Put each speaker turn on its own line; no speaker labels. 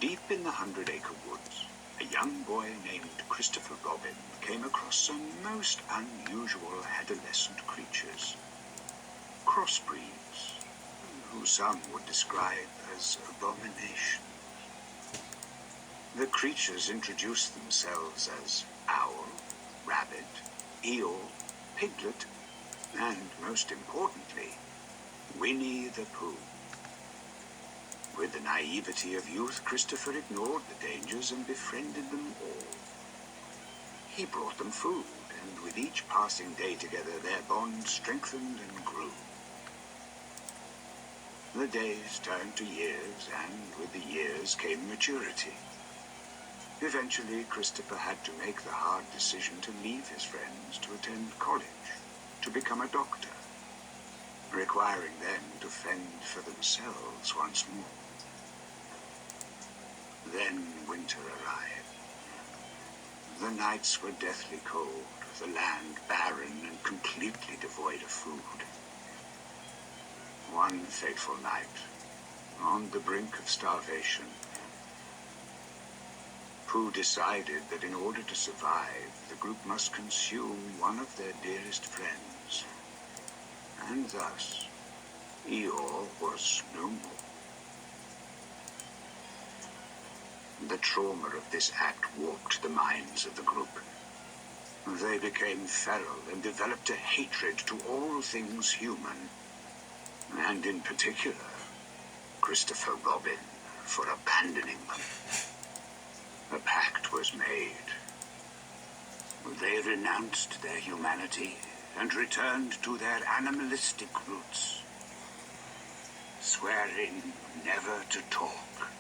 Deep in the 100-acre woods, a young boy named Christopher Robin came across some most unusual adolescent creatures. Crossbreeds, who some would describe as abominations. The creatures introduced themselves as owl, rabbit, eel, piglet, and most importantly, Winnie the Pooh. With the naivety of youth, Christopher ignored the dangers and befriended them all. He brought them food, and with each passing day together, their bond strengthened and grew. The days turned to years, and with the years came maturity. Eventually, Christopher had to make the hard decision to leave his friends to attend college, to become a doctor, requiring them to fend for themselves once more. Then winter arrived. The nights were deathly cold, the land barren and completely devoid of food. One fateful night, on the brink of starvation, Pooh decided that in order to survive, the group must consume one of their dearest friends. And thus, Eeyore was no more. The trauma of this act warped the minds of the group. They became feral and developed a hatred to all things human, and in particular, Christopher Robin, for abandoning them. A pact was made. They renounced their humanity and returned to their animalistic roots, swearing never to talk